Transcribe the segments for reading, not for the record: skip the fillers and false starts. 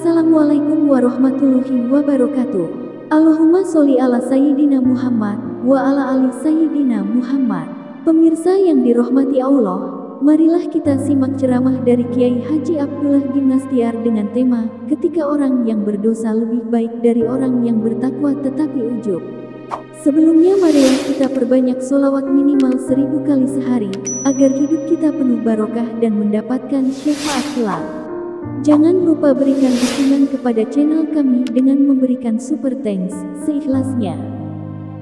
Assalamualaikum warahmatullahi wabarakatuh. Allahumma sholli ala Sayyidina Muhammad wa ala ali Sayyidina Muhammad. Pemirsa yang dirahmati Allah, marilah kita simak ceramah dari Kiai Haji Abdullah bin Nastiar dengan tema ketika orang yang berdosa lebih baik dari orang yang bertakwa tetapi ujub. Sebelumnya marilah kita perbanyak sholawat minimal 1000 kali sehari agar hidup kita penuh barokah dan mendapatkan syafaat kelak. Jangan lupa berikan dukungan kepada channel kami dengan memberikan super thanks seikhlasnya.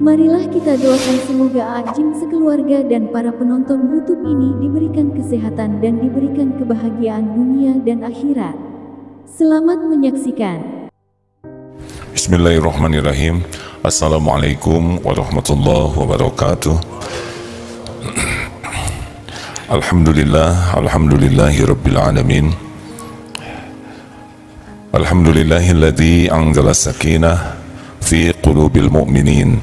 Marilah kita doakan semoga Ajim sekeluarga dan para penonton YouTube ini diberikan kesehatan dan diberikan kebahagiaan dunia dan akhirat. Selamat menyaksikan. Bismillahirrahmanirrahim. Assalamualaikum warahmatullahi wabarakatuh. Alhamdulillahirabbil alamin. Alhamdulillahilladzi anzala sakinah fi qulubil mu'minin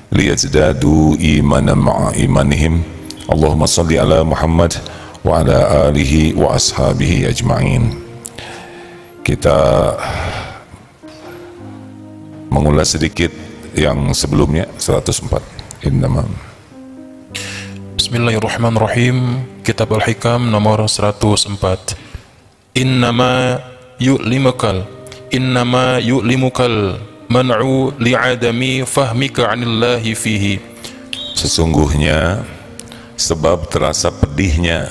liyazdadu imanan ma'a imanihim. Allahumma shalli ala Muhammad wa ala alihi wa ashabihi ajma'in. Kita mengulas sedikit yang sebelumnya 104. Bismillahirrahmanirrahim. Kitab Al-Hikam nomor 104. Innama yu'limukal man'u li'adami fahmika 'anillahi fihi. Sesungguhnya sebab terasa pedihnya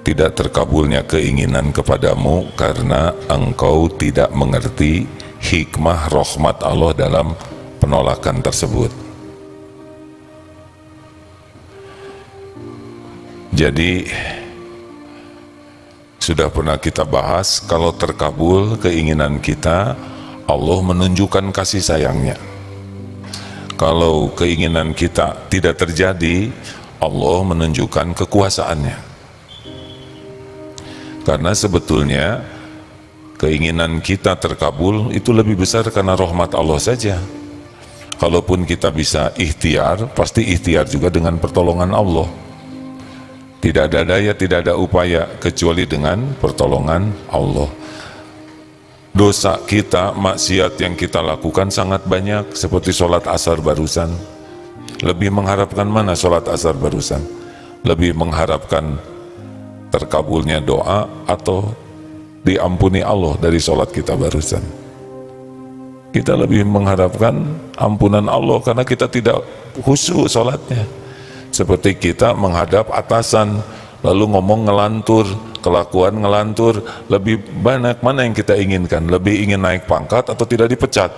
tidak terkabulnya keinginan kepadamu karena engkau tidak mengerti hikmah rahmat Allah dalam penolakan tersebut. Jadi sudah pernah kita bahas, kalau terkabul keinginan kita, Allah menunjukkan kasih sayangnya. Kalau keinginan kita tidak terjadi, Allah menunjukkan kekuasaannya. Karena sebetulnya keinginan kita terkabul itu lebih besar karena rahmat Allah saja. Kalaupun kita bisa ikhtiar, pasti ikhtiar juga dengan pertolongan Allah. Tidak ada daya, tidak ada upaya kecuali dengan pertolongan Allah. Dosa kita, maksiat yang kita lakukan sangat banyak, seperti sholat asar barusan. Lebih mengharapkan mana sholat asar barusan? Lebih mengharapkan terkabulnya doa atau diampuni Allah dari sholat kita barusan? Kita lebih mengharapkan ampunan Allah karena kita tidak khusyuk sholatnya. Seperti kita menghadap atasan lalu ngomong ngelantur, kelakuan ngelantur. Lebih banyak mana yang kita inginkan? Lebih ingin naik pangkat atau tidak dipecat?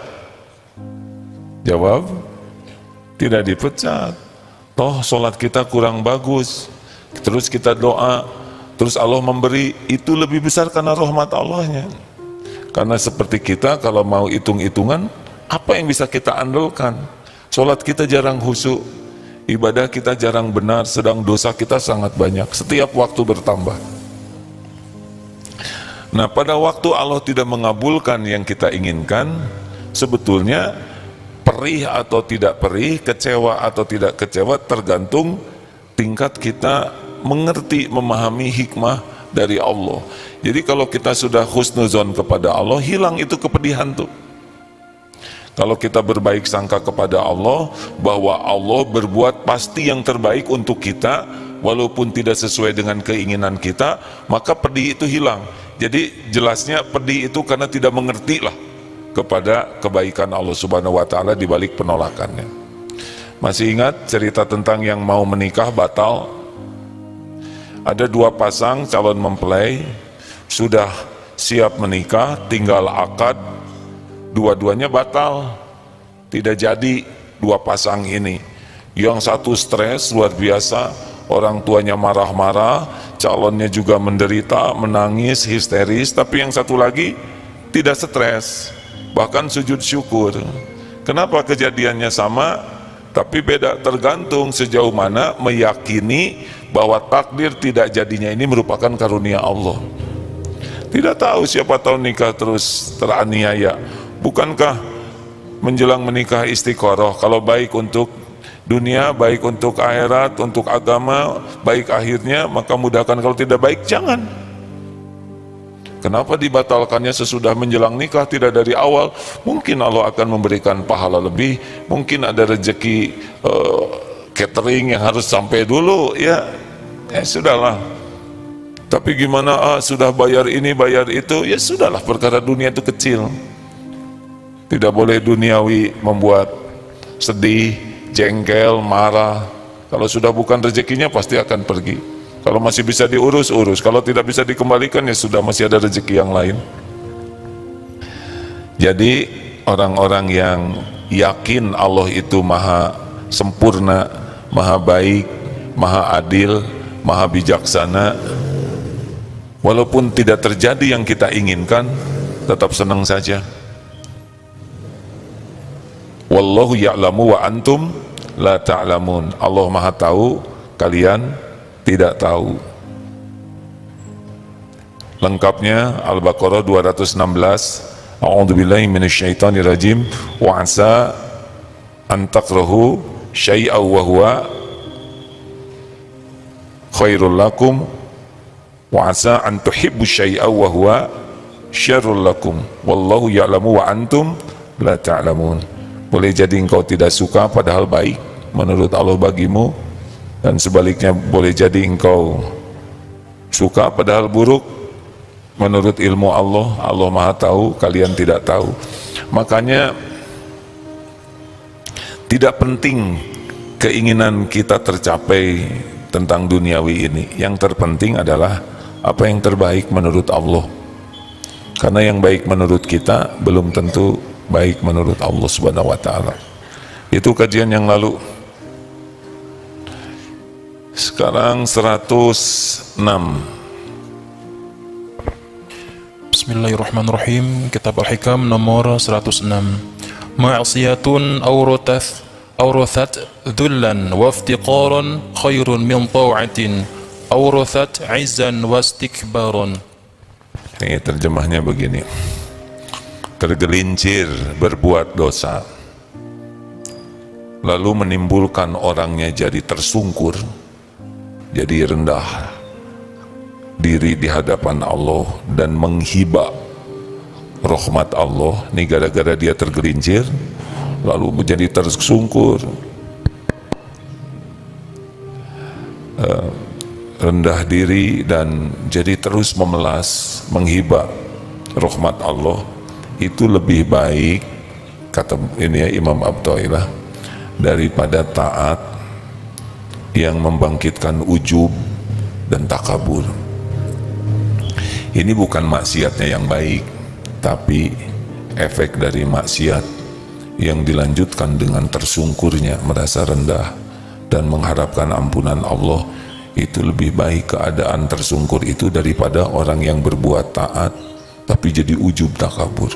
Jawab, tidak dipecat. Toh sholat kita kurang bagus, terus kita doa, terus Allah memberi, itu lebih besar karena rahmat Allahnya. Karena seperti kita kalau mau hitung-hitungan, apa yang bisa kita andalkan? Sholat kita jarang khusyuk, ibadah kita jarang benar, sedang dosa kita sangat banyak, setiap waktu bertambah. Nah, pada waktu Allah tidak mengabulkan yang kita inginkan, sebetulnya perih atau tidak perih, kecewa atau tidak kecewa, tergantung tingkat kita mengerti, memahami hikmah dari Allah. Jadi kalau kita sudah husnuzon kepada Allah, hilang itu kepedihan tuh. Kalau kita berbaik sangka kepada Allah bahwa Allah berbuat pasti yang terbaik untuk kita walaupun tidak sesuai dengan keinginan kita, maka pedih itu hilang. Jadi jelasnya pedih itu karena tidak mengerti lah kepada kebaikan Allah Subhanahu wa ta'ala di balik penolakannya. Masih ingat cerita tentang yang mau menikah batal? Ada dua pasang calon mempelai sudah siap menikah, tinggal akad, dua-duanya batal, tidak jadi dua pasang ini. Yang satu stres luar biasa, orang tuanya marah-marah, calonnya juga menderita, menangis, histeris. Tapi yang satu lagi tidak stres, bahkan sujud syukur. Kenapa kejadiannya sama tapi beda? Tergantung sejauh mana meyakini bahwa takdir tidak jadinya ini merupakan karunia Allah. Tidak tahu, siapa tahu nikah terus teraniaya. Bukankah menjelang menikah istiqoroh? Kalau baik untuk dunia, baik untuk akhirat, untuk agama, baik akhirnya, maka mudahkan. Kalau tidak baik, jangan. Kenapa dibatalkannya sesudah menjelang nikah, tidak dari awal? Mungkin Allah akan memberikan pahala lebih, mungkin ada rezeki catering yang harus sampai dulu, ya sudahlah. Tapi gimana, sudah bayar ini bayar itu, ya sudahlah, perkara dunia itu kecil. Tidak boleh duniawi membuat sedih, jengkel, marah. Kalau sudah bukan rezekinya pasti akan pergi. Kalau masih bisa diurus, urus. Kalau tidak bisa dikembalikan, ya sudah, masih ada rezeki yang lain. Jadi orang-orang yang yakin Allah itu maha sempurna, maha baik, maha adil, maha bijaksana, walaupun tidak terjadi yang kita inginkan, tetap senang saja. Wallahu ya'lamu wa antum la ta'lamun. Allah maha tahu, kalian tidak tahu. Lengkapnya Al-Baqarah 216. A'udzubillahi minasyaitonirrajim. Wa asa an takrahu syai'an wa huwa khairul lakum wa asa an tuhibbu syai'an wa huwa syarrul lakum wallahu ya'lamu wa antum la ta'lamun. Boleh jadi engkau tidak suka padahal baik menurut Allah bagimu, dan sebaliknya boleh jadi engkau suka padahal buruk menurut ilmu Allah. Allah maha tahu, kalian tidak tahu. Makanya tidak penting keinginan kita tercapai tentang duniawi ini. Yang terpenting adalah apa yang terbaik menurut Allah, karena yang baik menurut kita belum tentu baik menurut Allah Subhanahu wa ta'ala. Itu kajian yang lalu. Sekarang 106. Bismillahirrahmanirrahim. Kitab Al-Hikam nomor 106. Ma'siyatun awrathat dhullan wa iftiqaran khairun min ta'atin awrathat 'izzan wa istikbaran. Ini terjemahnya begini. Tergelincir berbuat dosa, lalu menimbulkan orangnya jadi tersungkur, jadi rendah diri di hadapan Allah dan menghibah rahmat Allah. Ini gara-gara dia tergelincir lalu menjadi tersungkur, rendah diri dan jadi terus memelas, menghibah rahmat Allah. Itu lebih baik, kata ini ya Imam Abdullah, daripada taat yang membangkitkan ujub dan takabur. Ini bukan maksiatnya yang baik, tapi efek dari maksiat yang dilanjutkan dengan tersungkurnya, merasa rendah dan mengharapkan ampunan Allah. Itu lebih baik keadaan tersungkur itu daripada orang yang berbuat taat tapi jadi ujub takabur.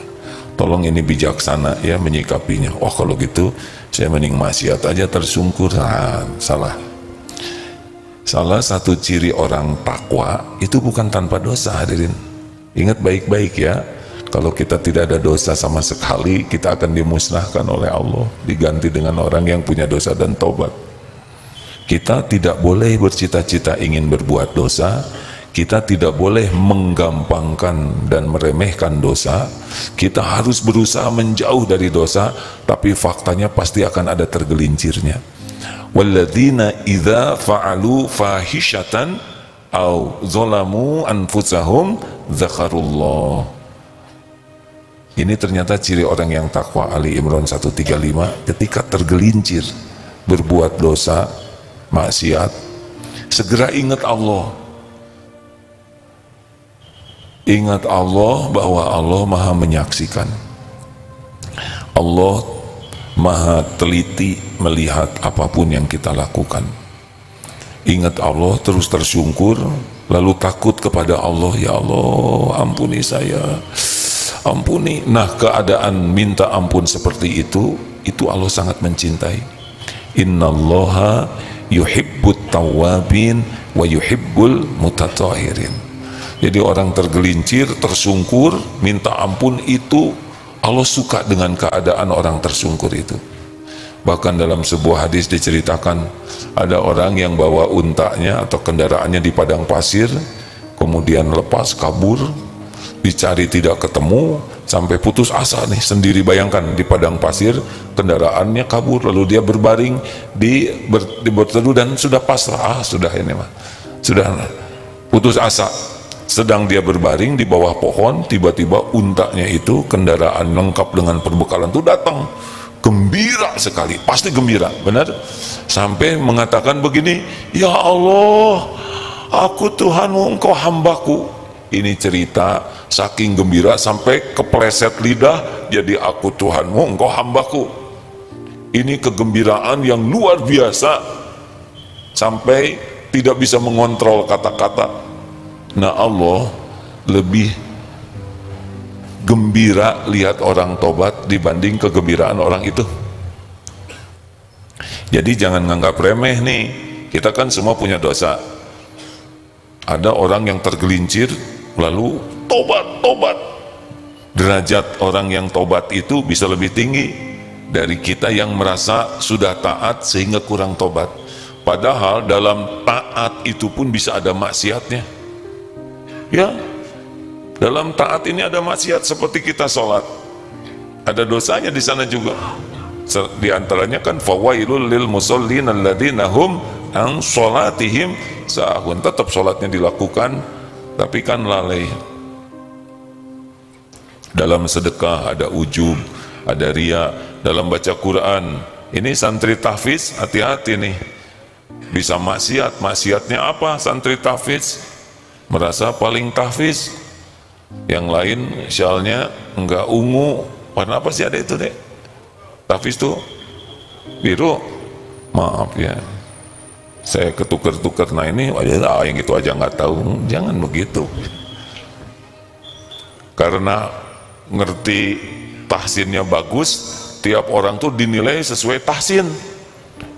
Tolong ini bijaksana ya menyikapinya. Oh kalau gitu saya mending maksiat aja tersungkur. Nah, salah. Salah satu ciri orang takwa itu bukan tanpa dosa, hadirin. Ingat baik-baik ya. Kalau kita tidak ada dosa sama sekali, kita akan dimusnahkan oleh Allah, diganti dengan orang yang punya dosa dan taubat. Kita tidak boleh bercita-cita ingin berbuat dosa. Kita tidak boleh menggampangkan dan meremehkan dosa. Kita harus berusaha menjauh dari dosa, tapi faktanya pasti akan ada tergelincirnya. Walladzina idza fa'alu fahishatan aw zalamu anfusahum dzakarullah. Ini ternyata ciri orang yang takwa. Ali Imran 135, ketika tergelincir berbuat dosa, maksiat, segera ingat Allah. Ingat Allah bahwa Allah maha menyaksikan. Allah maha teliti melihat apapun yang kita lakukan. Ingat Allah, terus tersungkur, lalu takut kepada Allah. Ya Allah, ampuni saya, ampuni. Nah, keadaan minta ampun seperti itu Allah sangat mencintai. Innallaha yuhibbut tawwabin wa yuhibbul mutatahhirin. Jadi orang tergelincir, tersungkur, minta ampun, itu Allah suka dengan keadaan orang tersungkur itu. Bahkan dalam sebuah hadis diceritakan, ada orang yang bawa untanya atau kendaraannya di padang pasir, kemudian lepas kabur, dicari tidak ketemu, sampai putus asa nih sendiri. Bayangkan di padang pasir, kendaraannya kabur, lalu dia berbaring di berteduh dan sudah pasrah, sudah ini mah, sudah putus asa. Sedang dia berbaring di bawah pohon, tiba-tiba untanya itu, kendaraan lengkap dengan perbekalan itu datang, gembira sekali, pasti gembira, benar, sampai mengatakan begini, ya Allah, aku Tuhanmu, engkau hambaku. Ini cerita saking gembira sampai kepleset lidah jadi aku Tuhanmu, engkau hambaku. Ini kegembiraan yang luar biasa sampai tidak bisa mengontrol kata-kata. Nah, Allah lebih gembira lihat orang tobat dibanding kegembiraan orang itu. Jadi jangan nganggap remeh nih, kita kan semua punya dosa. Ada orang yang tergelincir lalu tobat. Derajat orang yang tobat itu bisa lebih tinggi dari kita yang merasa sudah taat sehingga kurang tobat. Padahal dalam taat itu pun bisa ada maksiatnya. Ya, dalam taat ini ada maksiat, seperti kita sholat, ada dosanya di sana juga. Di antaranya kan fawailul lil musallin alladzina hum an sholatihim sahun. Tetap sholatnya dilakukan tapi kan lalai. Dalam sedekah ada ujub, ada riya. Dalam baca Quran, ini santri tahfiz hati-hati nih, bisa maksiat. Maksiatnya apa santri tahfiz? Merasa paling tahfiz, yang lain syalnya enggak ungu, warna apa sih ada itu deh, tahfiz tuh biru, maaf ya saya ketuker-tuker. Nah ini yang gitu aja nggak tahu, jangan begitu. Karena ngerti tahsinnya bagus, tiap orang tuh dinilai sesuai tahsin.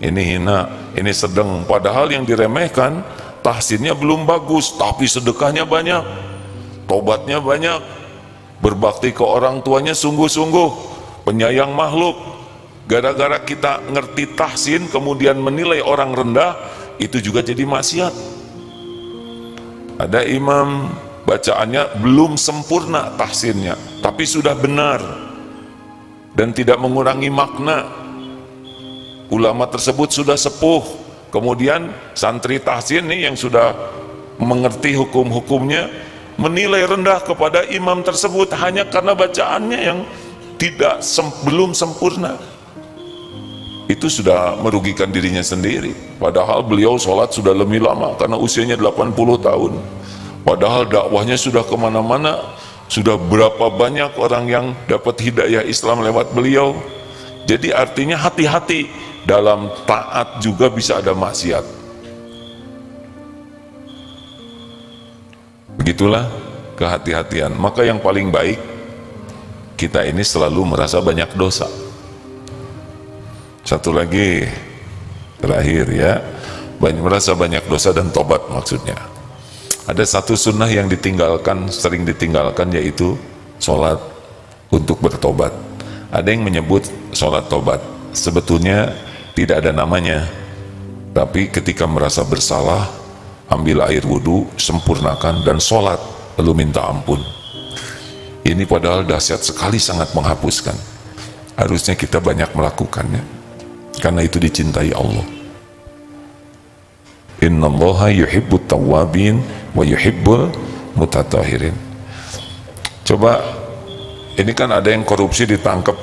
Ini hina, ini sedang. Padahal yang diremehkan tahsinnya belum bagus, tapi sedekahnya banyak, tobatnya banyak, berbakti ke orang tuanya sungguh-sungguh, penyayang makhluk. Gara-gara kita ngerti tahsin kemudian menilai orang rendah, itu juga jadi maksiat. Ada imam bacaannya belum sempurna tahsinnya, tapi sudah benar dan tidak mengurangi makna. Ulama tersebut sudah sepuh, kemudian santri tahsin nih yang sudah mengerti hukum-hukumnya menilai rendah kepada imam tersebut hanya karena bacaannya yang belum sempurna. Itu sudah merugikan dirinya sendiri. Padahal beliau sholat sudah lebih lama karena usianya 80 tahun. Padahal dakwahnya sudah kemana-mana, sudah berapa banyak orang yang dapat hidayah Islam lewat beliau. Jadi artinya hati-hati, dalam taat juga bisa ada maksiat. Begitulah kehati-hatian. Maka yang paling baik, kita ini selalu merasa banyak dosa. Satu lagi terakhir ya, merasa banyak dosa dan tobat maksudnya. Ada satu sunnah yang ditinggalkan, sering ditinggalkan, yaitu sholat untuk bertobat. Ada yang menyebut sholat tobat, sebetulnya tidak ada namanya, tapi ketika merasa bersalah, ambil air wudhu, sempurnakan dan sholat, lalu minta ampun. Ini padahal dahsyat sekali, sangat menghapuskan. Harusnya kita banyak melakukannya, karena itu dicintai Allah. Innallaha yuhibbut tawwabin wa yuhibbul mutatahhirin. Coba, ini kan ada yang korupsi ditangkap.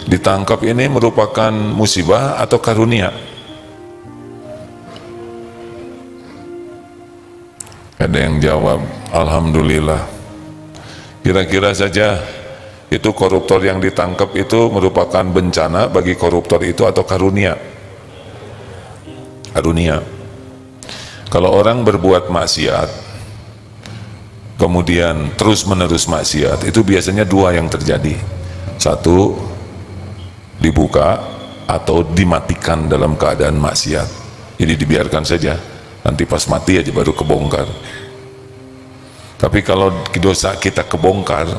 Ditangkap ini merupakan musibah atau karunia? Ada yang jawab, alhamdulillah. Kira-kira saja, itu koruptor yang ditangkap itu merupakan bencana bagi koruptor itu atau karunia? Karunia. Kalau orang berbuat maksiat kemudian terus-menerus maksiat, itu biasanya dua yang terjadi. Satu, dibuka atau dimatikan dalam keadaan maksiat. Jadi dibiarkan saja, nanti pas mati aja baru kebongkar. Tapi kalau dosa kita kebongkar,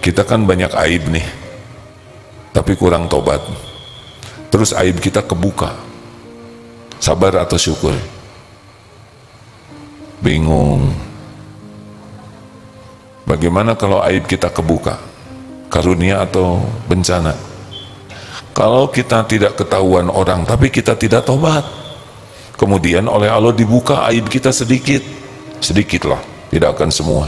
kita kan banyak aib nih, tapi kurang tobat, terus aib kita kebuka, sabar atau syukur? bingung. Bagaimana kalau aib kita kebuka? Karunia atau bencana? Kalau kita tidak ketahuan orang tapi kita tidak tobat, kemudian oleh Allah dibuka aib kita sedikit, sedikitlah, tidak akan semua.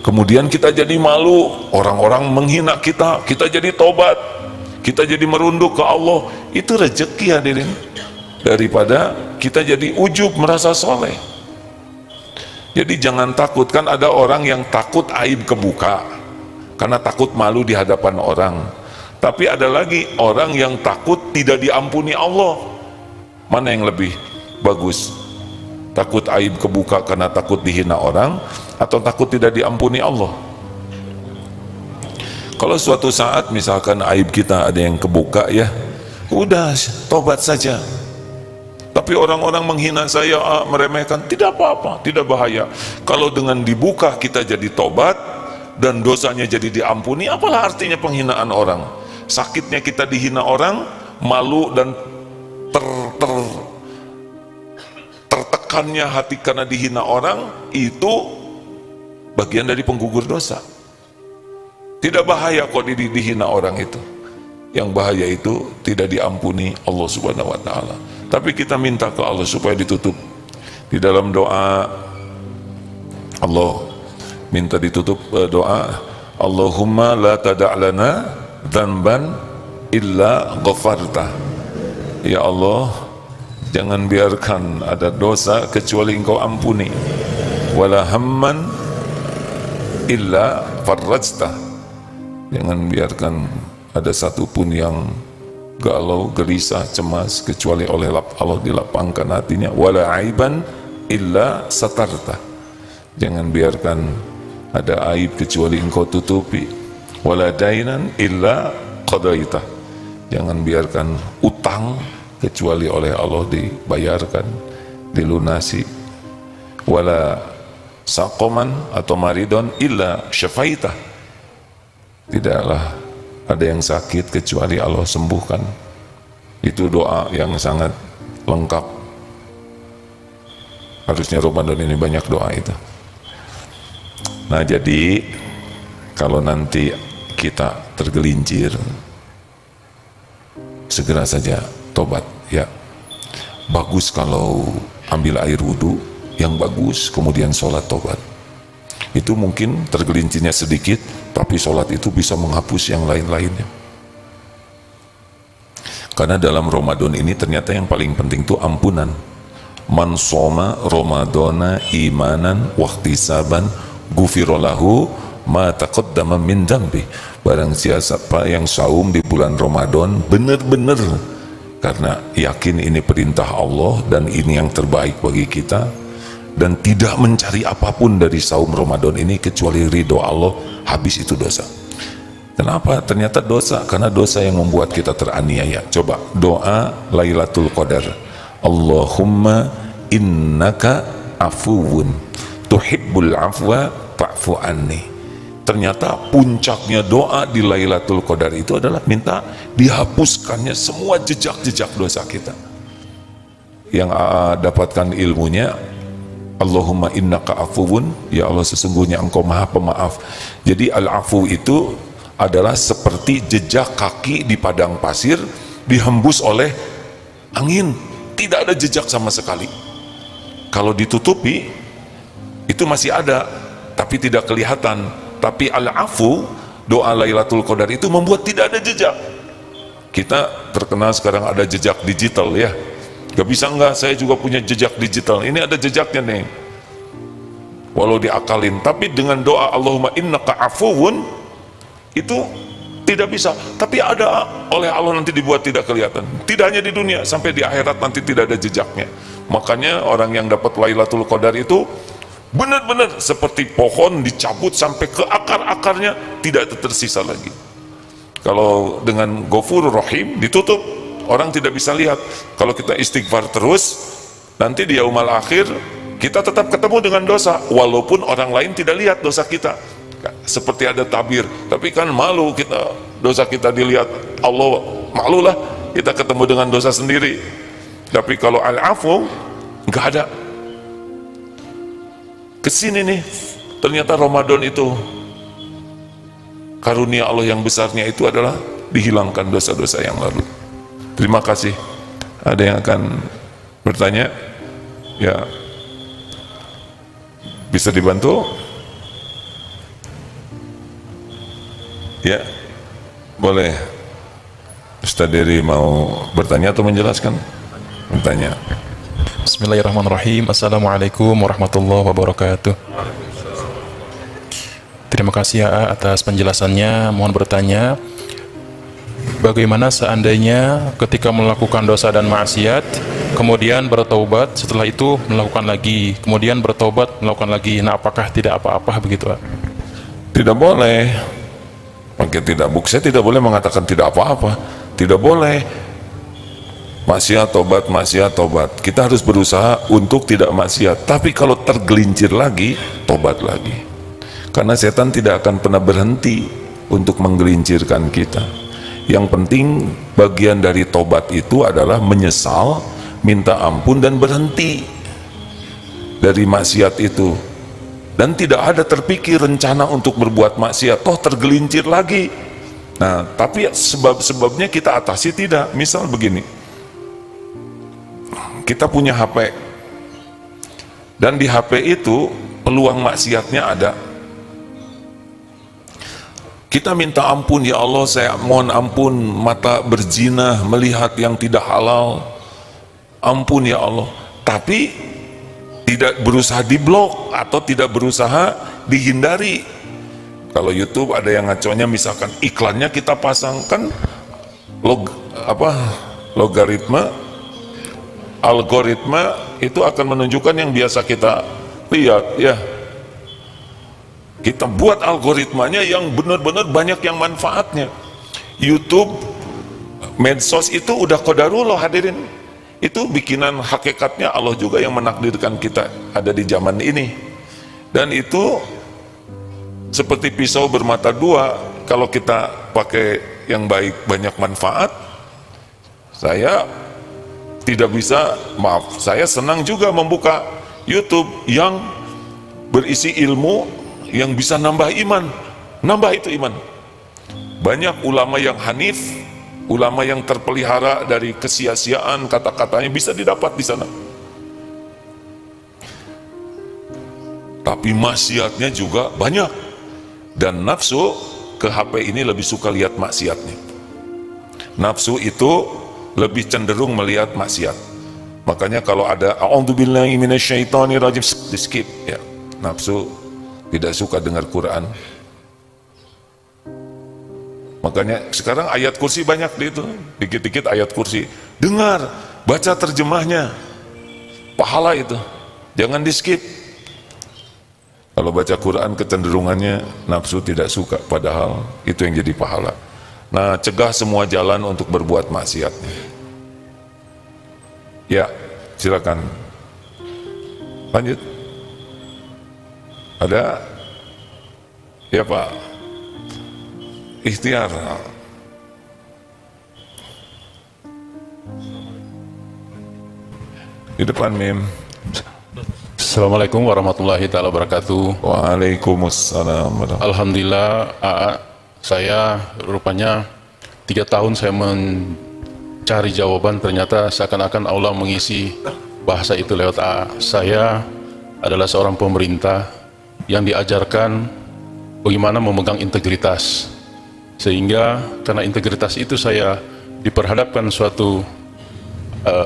Kemudian kita jadi malu, orang-orang menghina kita, kita jadi tobat, kita jadi merunduk ke Allah. Itu rezeki hadirin, daripada kita jadi ujub merasa soleh. Jadi jangan takut, kan ada orang yang takut aib kebuka karena takut malu di hadapan orang. Tapi ada lagi orang yang takut tidak diampuni Allah. Mana yang lebih bagus? Takut aib kebuka karena takut dihina orang, atau takut tidak diampuni Allah? Kalau suatu saat misalkan aib kita ada yang kebuka, ya udah tobat saja. Tapi orang-orang menghina saya, meremehkan, tidak apa-apa, tidak bahaya. Kalau dengan dibuka kita jadi tobat dan dosanya jadi diampuni, apalah artinya penghinaan orang? Sakitnya kita dihina orang, malu dan tertekannya hati karena dihina orang, itu bagian dari penggugur dosa. Tidak bahaya kok dihina orang itu. Yang bahaya itu tidak diampuni Allah Subhanahu wa ta'ala. Tapi kita minta ke Allah supaya ditutup. Di dalam doa Allah minta ditutup doa, Allahumma la tada'lana dzanban illa ghafarta. Ya Allah, jangan biarkan ada dosa kecuali Engkau ampuni. Wala hamman illa farrajta. Jangan biarkan ada satupun yang galau, gelisah, cemas kecuali oleh Allah dilapangkan hatinya. Wala aiban illa satarta. Jangan biarkan ada aib kecuali Engkau tutupi. Wala dainan illa qadaita. Jangan biarkan utang kecuali oleh Allah dibayarkan, dilunasi. Wala saqaman atau maridon illa syafaita. Tidaklah ada yang sakit kecuali Allah sembuhkan. Itu doa yang sangat lengkap. Harusnya Ramadan ini banyak doa itu. Nah, jadi kalau nanti kita tergelincir, segera saja tobat, ya. Bagus kalau ambil air wudhu yang bagus, kemudian sholat tobat. Itu mungkin tergelincirnya sedikit, tapi sholat itu bisa menghapus yang lain-lainnya. Karena dalam Ramadan ini ternyata yang paling penting itu ampunan. Man shoma Ramadana imanan wahtisaban ghufirallahu ma taqaddama min dzambi. Barang siapa yang saum di bulan Ramadan benar-benar karena yakin ini perintah Allah dan ini yang terbaik bagi kita, dan tidak mencari apapun dari saum Ramadan ini kecuali ridho Allah, habis itu dosa. Kenapa? Ternyata dosa, karena dosa yang membuat kita teraniaya. Coba doa Lailatul Qadar, Allahumma innaka afuwun tuhibbul afwa fa'fu anni. Ternyata puncaknya doa di Lailatul Qadar itu adalah minta dihapuskannya semua jejak-jejak dosa kita. Yang dapatkan ilmunya, Allahumma innaka afuwun, ya Allah sesungguhnya Engkau maha pemaaf. Jadi al-afu itu adalah seperti jejak kaki di padang pasir dihembus oleh angin, tidak ada jejak sama sekali. Kalau ditutupi itu masih ada tapi tidak kelihatan. Tapi al-afu, doa Lailatul Qadar itu membuat tidak ada jejak. Kita terkenal sekarang ada jejak digital, ya. Gak bisa enggak, saya juga punya jejak digital. Ini ada jejaknya nih, walau diakalin. Tapi dengan doa Allahumma innaka afuwun itu tidak bisa. Tapi ada oleh Allah, nanti dibuat tidak kelihatan. Tidak hanya di dunia, sampai di akhirat nanti tidak ada jejaknya. Makanya orang yang dapat Lailatul Qadar itu benar-benar seperti pohon dicabut sampai ke akar-akarnya, tidak tersisa lagi. Kalau dengan Ghafurur Rahim ditutup, orang tidak bisa lihat. Kalau kita istighfar terus, nanti di yaumul akhir kita tetap ketemu dengan dosa, walaupun orang lain tidak lihat dosa kita. Seperti ada tabir, tapi kan malu kita, dosa kita dilihat Allah, malulah kita ketemu dengan dosa sendiri. Tapi kalau al-afu nggak ada. kesini nih, ternyata Ramadan itu karunia Allah yang besarnya itu adalah dihilangkan dosa-dosa yang lalu. Terima kasih. Ada yang akan bertanya? Ya, bisa dibantu? Ya, boleh. Ustaz Dery mau bertanya atau menjelaskan? Bertanya. Bismillahirrahmanirrahim. Assalamualaikum warahmatullahi wabarakatuh. Terima kasih ya atas penjelasannya. Mohon bertanya, bagaimana seandainya ketika melakukan dosa dan maksiat, kemudian bertaubat, setelah itu melakukan lagi, kemudian bertaubat, melakukan lagi. Nah, apakah tidak apa-apa begitu, Pak? Tidak boleh. Pakai tidak saya tidak boleh mengatakan tidak apa-apa. Tidak boleh. Maksiat tobat. Kita harus berusaha untuk tidak maksiat. Tapi kalau tergelincir lagi, tobat lagi. Karena setan tidak akan pernah berhenti untuk menggelincirkan kita. Yang penting bagian dari tobat itu adalah menyesal, minta ampun dan berhenti dari maksiat itu. Dan tidak ada terpikir rencana untuk berbuat maksiat, toh tergelincir lagi. Nah, tapi sebab-sebabnya kita atasi tidak. Misal begini, kita punya HP, dan di HP itu peluang maksiatnya ada. Kita minta ampun, ya Allah saya mohon ampun, mata berzina, melihat yang tidak halal, ampun ya Allah. Tapi tidak berusaha diblok atau tidak berusaha dihindari. Kalau YouTube ada yang ngaconya, misalkan iklannya kita pasangkan algoritma itu akan menunjukkan yang biasa kita lihat ya. Kita buat algoritmanya yang benar-benar banyak yang manfaatnya. YouTube, medsos itu udah qadarullah hadirin. Itu bikinan hakikatnya Allah juga yang menakdirkan kita ada di zaman ini. Dan itu seperti pisau bermata dua. Kalau kita pakai yang baik banyak manfaat, saya tidak bisa, saya senang juga membuka YouTube yang berisi ilmu yang bisa nambah iman, nambah itu iman. Banyak ulama yang hanif, ulama yang terpelihara dari kesia-siaan kata-katanya bisa didapat di sana. Tapi maksiatnya juga banyak. Dan nafsu ke HP ini lebih suka lihat maksiatnya. Nafsu itu lebih cenderung melihat maksiat. Makanya kalau ada a'udzubillahi minasyaitonirrajim, di skip ya. Nafsu tidak suka dengar Quran. Makanya sekarang ayat kursi banyak di itu, dikit-dikit ayat kursi. Dengar, baca terjemahnya. Pahala itu. Jangan di skip. Kalau baca Quran kecenderungannya nafsu tidak suka, padahal itu yang jadi pahala. Nah, cegah semua jalan untuk berbuat maksiatnya. Ya, silakan. Lanjut. Ada? Ya Pak. Ikhtiar. Di depan Mim. Assalamualaikum warahmatullahi ta'ala wabarakatuh. Waalaikumsalam. Alhamdulillah, saya rupanya 3 tahun saya mencari jawaban, ternyata seakan-akan Allah mengisi bahasa itu lewat saya adalah seorang pemerintah yang diajarkan bagaimana memegang integritas, sehingga karena integritas itu saya diperhadapkan suatu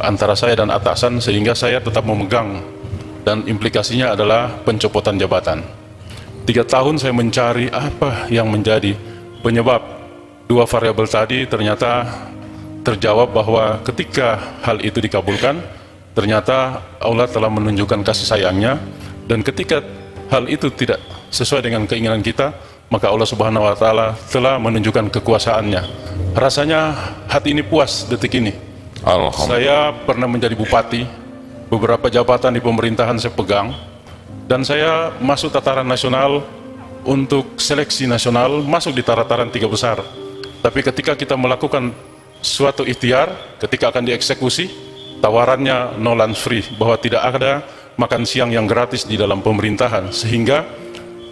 antara saya dan atasan, sehingga saya tetap memegang, dan implikasinya adalah pencopotan jabatan. 3 tahun saya mencari apa yang menjadi penyebab 2 variabel tadi, ternyata terjawab bahwa ketika hal itu dikabulkan, ternyata Allah telah menunjukkan kasih sayangnya, dan ketika hal itu tidak sesuai dengan keinginan kita, maka Allah Subhanahu wa Ta'ala telah menunjukkan kekuasaannya. Rasanya hati ini puas detik ini. Saya pernah menjadi bupati, beberapa jabatan di pemerintahan saya pegang, dan saya masuk tataran nasional untuk seleksi nasional, masuk di tataran 3 besar. Tapi ketika kita melakukan suatu ikhtiar, ketika akan dieksekusi, tawarannya no lunch free, bahwa tidak ada makan siang yang gratis di dalam pemerintahan, sehingga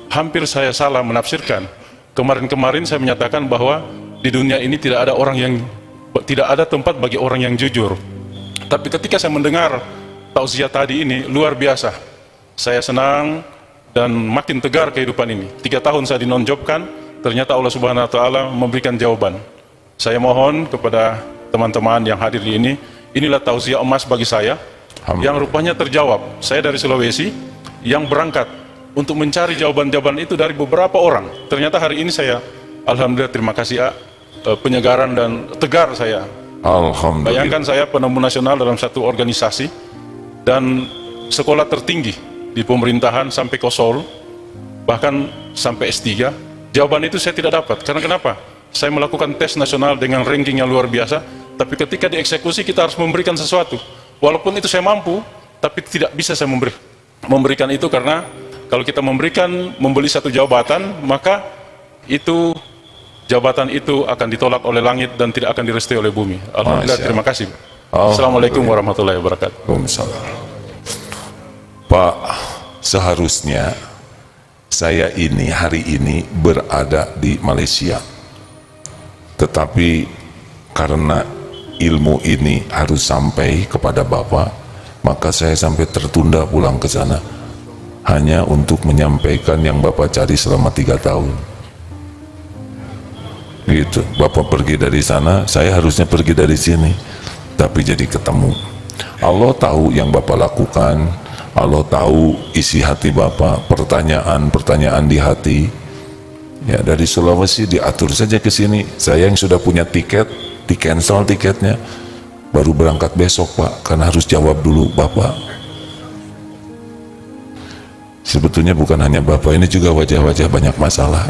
hampir saya salah menafsirkan. Kemarin-kemarin saya menyatakan bahwa di dunia ini tidak ada tempat bagi orang yang jujur. Tapi ketika saya mendengar tausiah tadi ini, luar biasa. Saya senang dan makin tegar kehidupan ini. 3 tahun saya dinonjobkan, ternyata Allah Subhanahu wa Ta'ala memberikan jawaban. Saya mohon kepada teman-teman yang hadir di ini, inilah tausiah emas bagi saya yang rupanya terjawab. Saya dari Sulawesi yang berangkat untuk mencari jawaban-jawaban itu dari beberapa orang. Ternyata hari ini saya, alhamdulillah, terima kasih penyegaran dan tegar saya. Alhamdulillah. Bayangkan saya penemu nasional dalam satu organisasi dan sekolah tertinggi di pemerintahan sampai Kosol, bahkan sampai S3. Jawaban itu saya tidak dapat. Karena kenapa? Saya melakukan tes nasional dengan ranking yang luar biasa, tapi ketika dieksekusi kita harus memberikan sesuatu. Walaupun itu saya mampu, tapi tidak bisa saya memberikan itu, karena kalau kita membeli satu jabatan, maka itu jabatan itu akan ditolak oleh langit dan tidak akan direstui oleh bumi. Alhamdulillah, terima kasih. Assalamualaikum warahmatullahi wabarakatuh. Pak, seharusnya saya ini hari ini berada di Malaysia, tetapi karena ilmu ini harus sampai kepada Bapak, maka saya sampai tertunda pulang ke sana hanya untuk menyampaikan yang Bapak cari selama 3 tahun. Gitu, Bapak pergi dari sana, saya harusnya pergi dari sini, tapi jadi ketemu. Allah tahu yang Bapak lakukan, Allah tahu isi hati Bapak, pertanyaan-pertanyaan di hati. Ya, dari Sulawesi diatur saja ke sini. Saya yang sudah punya tiket, di-cancel tiketnya, baru berangkat besok Pak, karena harus jawab dulu Bapak. Sebetulnya bukan hanya Bapak, ini juga wajah-wajah banyak masalah.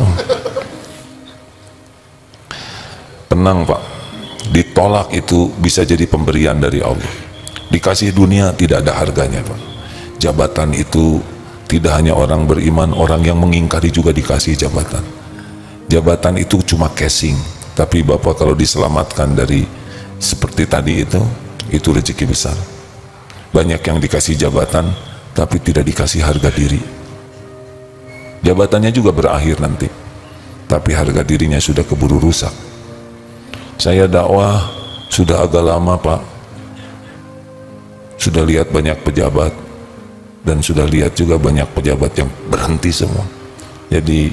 Tenang Pak, ditolak itu bisa jadi pemberian dari Allah. Dikasih dunia tidak ada harganya Pak. Jabatan itu tidak hanya orang beriman, orang yang mengingkari juga dikasih jabatan. Jabatan itu cuma casing, tapi Bapak kalau diselamatkan dari seperti tadi itu rezeki besar. Banyak yang dikasih jabatan tapi tidak dikasih harga diri. Jabatannya juga berakhir nanti, tapi harga dirinya sudah keburu rusak. Saya dakwah sudah agak lama Pak, sudah lihat banyak pejabat, dan sudah lihat juga banyak pejabat yang berhenti semua. Jadi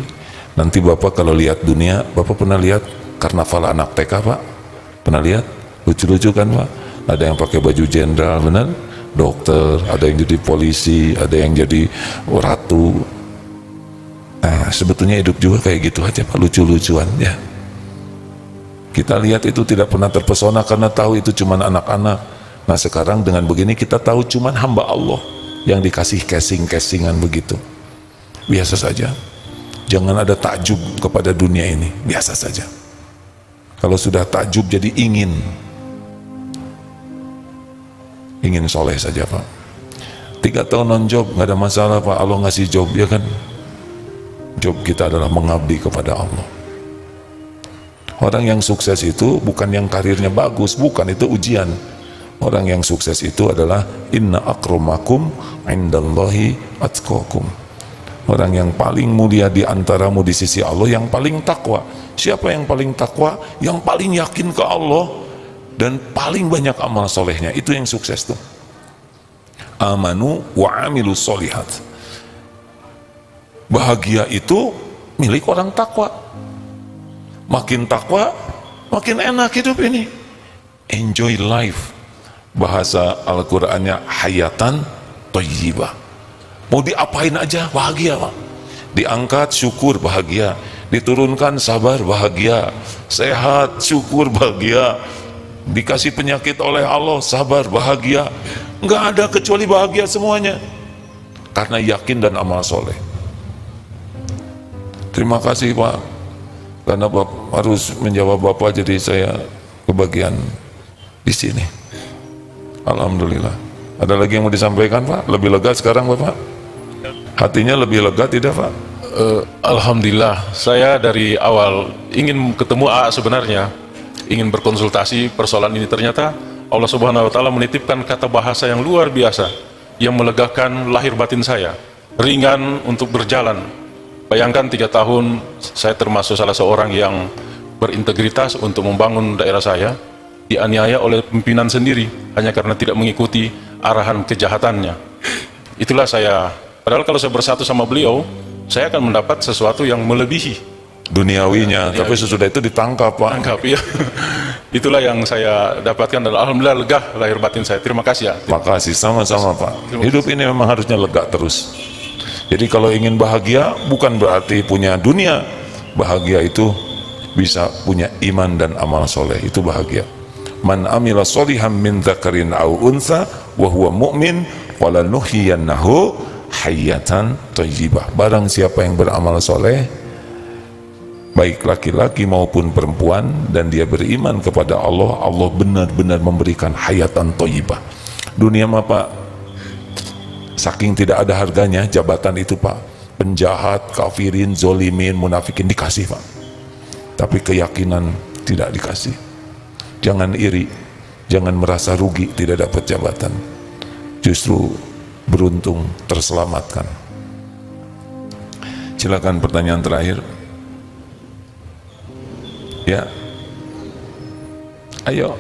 nanti Bapak kalau lihat dunia, Bapak pernah lihat karnaval anak TK Pak? Pernah lihat? Lucu-lucu kan Pak? Ada yang pakai baju jenderal, benar? Dokter, ada yang jadi polisi, ada yang jadi ratu. Nah, sebetulnya hidup juga kayak gitu aja Pak, lucu-lucuan ya. Kita lihat itu tidak pernah terpesona karena tahu itu cuma anak-anak. Nah sekarang dengan begini kita tahu cuma hamba Allah yang dikasih casing-casingan begitu. Biasa saja, jangan ada takjub kepada dunia ini, biasa saja. Kalau sudah takjub jadi ingin soleh saja Pak. 3 tahun non job nggak ada masalah Pak, Allah ngasih job ya kan. Job kita adalah mengabdi kepada Allah. Orang yang sukses itu bukan yang karirnya bagus, bukan, itu ujian. Orang yang sukses itu adalah inna akramakum indallahi atqakum. Orang yang paling mulia di antaramu di sisi Allah yang paling takwa. Siapa yang paling takwa? Yang paling yakin ke Allah dan paling banyak amal solehnya. Itu yang sukses tuh. Amanu wa amilu solihat. Bahagia itu milik orang takwa. Makin takwa, makin enak hidup ini. Enjoy life. Bahasa Al-Qur'annya hayatan thayyibah. Mau diapain aja bahagia Pak. Diangkat syukur bahagia, diturunkan sabar bahagia, sehat syukur bahagia, dikasih penyakit oleh Allah sabar bahagia. Nggak ada kecuali bahagia semuanya karena yakin dan amal soleh. Terima kasih Pak, karena Bapak harus menjawab Bapak, jadi saya kebagian di sini. Alhamdulillah. Ada lagi yang mau disampaikan Pak? Lebih lega sekarang Bapak? Hatinya lebih lega tidak Pak? Alhamdulillah, saya dari awal ingin ketemu AA sebenarnya, ingin berkonsultasi persoalan ini. Ternyata Allah Subhanahu wa Ta'ala menitipkan kata bahasa yang luar biasa. yang melegakan lahir batin saya, ringan untuk berjalan. Bayangkan 3 tahun saya termasuk salah seorang yang berintegritas untuk membangun daerah saya, dianiaya oleh pimpinan sendiri hanya karena tidak mengikuti arahan kejahatannya. Itulah saya, padahal kalau saya bersatu sama beliau, saya akan mendapat sesuatu yang melebihi duniawinya, tapi sesudah itu ditangkap, Pak. tangkap ya. Itulah yang saya dapatkan dan alhamdulillah lega lahir batin saya. Terima kasih ya. Makasih, sama-sama Pak. Hidup ini memang harusnya lega terus. Jadi kalau ingin bahagia bukan berarti punya dunia. Bahagia itu bisa punya iman dan amal soleh, itu bahagia. Man amila solihan min dzakarin aw untha wa huwa mu'min walanuhyiyannahu hayatan thayyibah. Barang siapa yang beramal soleh, baik laki-laki maupun perempuan, dan dia beriman kepada Allah, Allah benar-benar memberikan hayatan thayyibah. Dunia mah Pak, saking tidak ada harganya jabatan itu Pak, penjahat, kafirin, zolimin, munafikin dikasih Pak, tapi keyakinan tidak dikasih. Jangan iri, jangan merasa rugi tidak dapat jabatan, justru beruntung terselamatkan. Silakan pertanyaan terakhir. Ya, ayo.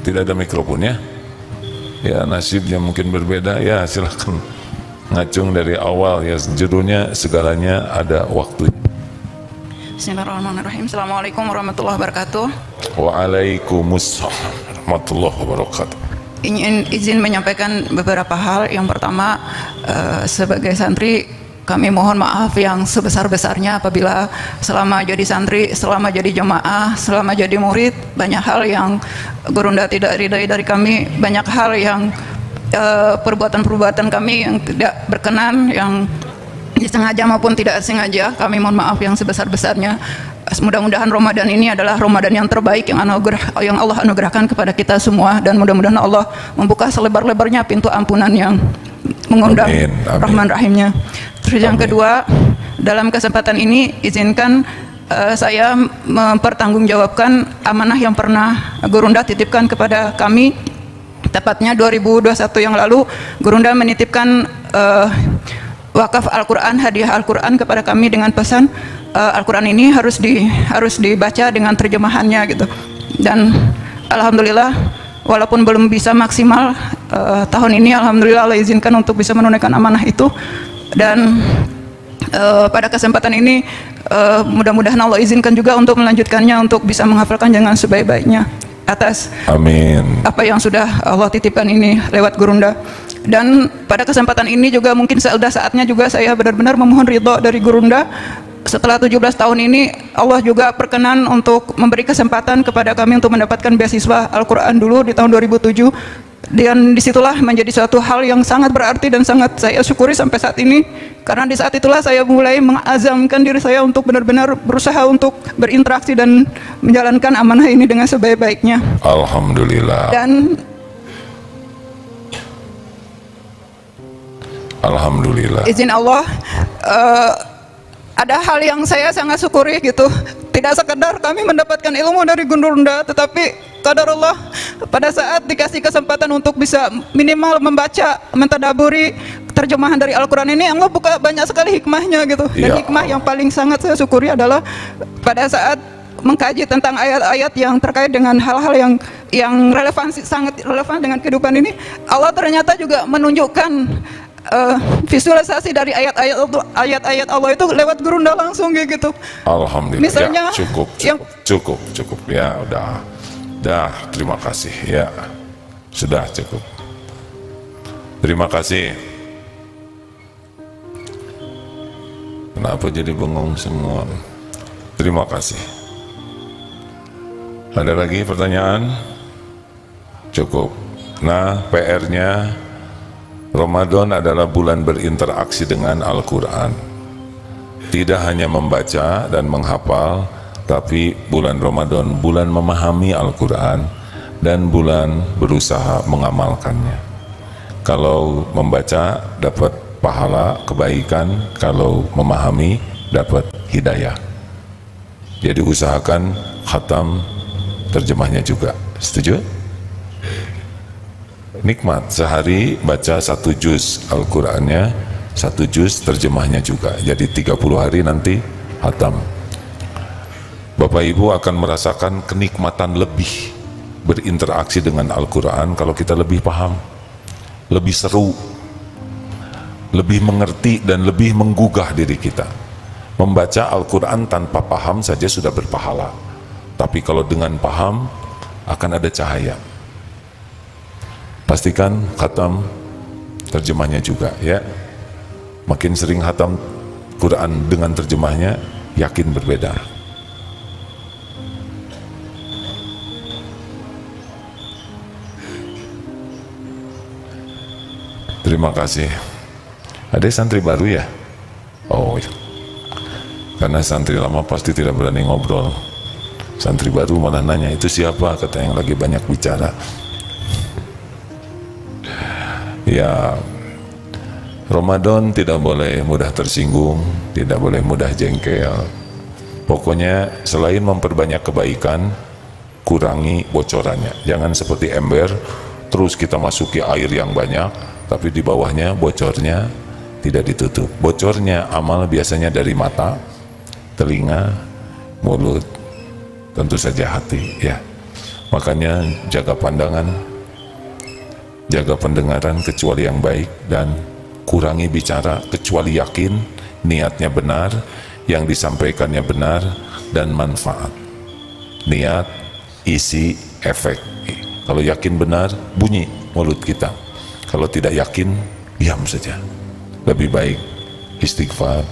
Tidak ada mikrofonnya. Ya, nasibnya mungkin berbeda. Ya, silakan ngacung dari awal. Ya, judulnya segalanya ada waktunya. Bismillahirrahmanirrahim. Assalamualaikum warahmatullahi wabarakatuh. Waalaikumsalam warahmatullahi wabarakatuh. Izin menyampaikan beberapa hal. Yang pertama, sebagai santri, kami mohon maaf yang sebesar-besarnya apabila selama jadi santri, selama jadi jemaah, selama jadi murid, banyak hal yang Gurunda tidak ridai dari kami, banyak hal yang perbuatan-perbuatan kami yang tidak berkenan, yang disengaja maupun tidak sengaja, kami mohon maaf yang sebesar-besarnya. Mudah-mudahan Ramadan ini adalah Ramadan yang terbaik yang Allah anugerahkan kepada kita semua, dan mudah-mudahan Allah membuka selebar-lebarnya pintu ampunan yang mengundang Rahman Rahimnya. Terus yang kedua, dalam kesempatan ini izinkan saya mempertanggungjawabkan amanah yang pernah Gurunda titipkan kepada kami. Tepatnya 2021 yang lalu, Gurunda menitipkan wakaf Al-Quran, hadiah Al-Quran kepada kami dengan pesan Al-Quran ini harus dibaca dengan terjemahannya gitu. Dan alhamdulillah, walaupun belum bisa maksimal tahun ini, alhamdulillah Allah izinkan untuk bisa menunaikan amanah itu. Dan pada kesempatan ini mudah-mudahan Allah izinkan juga untuk melanjutkannya, untuk bisa menghafalkan dengan sebaik-baiknya atas apa yang sudah Allah titipkan ini lewat Gurunda. Dan pada kesempatan ini juga mungkin sudah saatnya juga saya benar-benar memohon ridho dari Gurunda. Setelah 17 tahun ini, Allah juga berkenan untuk memberi kesempatan kepada kami untuk mendapatkan beasiswa Al-Quran dulu di tahun 2007. Dan disitulah menjadi suatu hal yang sangat berarti dan sangat saya syukuri sampai saat ini. Karena di saat itulah saya mulai mengazamkan diri saya untuk benar-benar berusaha untuk berinteraksi dan menjalankan amanah ini dengan sebaik-baiknya. Alhamdulillah. Dan alhamdulillah. Izin Allah, ada hal yang saya sangat syukuri gitu. Tidak sekedar kami mendapatkan ilmu dari Gurunda, tetapi qadarullah pada saat dikasih kesempatan untuk bisa minimal membaca, mentadaburi terjemahan dari Al-Quran ini, Allah buka banyak sekali hikmahnya gitu. Dan hikmah yang paling sangat saya syukuri adalah pada saat mengkaji tentang ayat-ayat yang terkait dengan hal-hal yang relevansi, sangat relevan dengan kehidupan ini, Allah ternyata juga menunjukkan visualisasi dari ayat-ayat Allah itu lewat Gurunda langsung gitu. Alhamdulillah. Misalnya, ya, cukup ya, udah terima kasih ya, sudah cukup, terima kasih. Kenapa jadi bengong semua? Terima kasih. Ada lagi pertanyaan? Cukup. Nah, PR-nya, Ramadan adalah bulan berinteraksi dengan Al-Quran. Tidak hanya membaca dan menghafal, tapi bulan Ramadan, bulan memahami Al-Quran, dan bulan berusaha mengamalkannya. Kalau membaca dapat pahala, kebaikan. Kalau memahami dapat hidayah. Jadi usahakan khatam terjemahnya juga. Setuju? nikmat. Sehari baca 1 juz Al-Qur'annya, 1 juz terjemahnya juga, jadi 30 hari nanti hatam. Bapak Ibu akan merasakan kenikmatan lebih berinteraksi dengan Al-Quran kalau kita lebih paham, lebih seru, lebih mengerti, dan lebih menggugah diri kita. Membaca Al-Quran tanpa paham saja sudah berpahala, tapi kalau dengan paham akan ada cahaya. Pastikan khatam terjemahnya juga ya. Makin sering khatam Quran dengan terjemahnya, yakin berbeda. Terima kasih. Ada santri baru ya? Oh iya. Karena santri lama pasti tidak berani ngobrol. Santri baru malah nanya, itu siapa? Kata yang lagi banyak bicara. Ya, Ramadan tidak boleh mudah tersinggung, tidak boleh mudah jengkel. Pokoknya selain memperbanyak kebaikan, kurangi bocorannya. Jangan seperti ember, terus kita masuki air yang banyak, tapi di bawahnya bocornya tidak ditutup. Bocornya amal biasanya dari mata, telinga, mulut, tentu saja hati ya. Makanya jaga pandangan, jaga pendengaran kecuali yang baik, dan kurangi bicara kecuali yakin niatnya benar, yang disampaikannya benar dan manfaat. Niat, isi, efek. Kalau yakin benar, bunyi mulut kita. Kalau tidak yakin, diam saja. Lebih baik istighfar.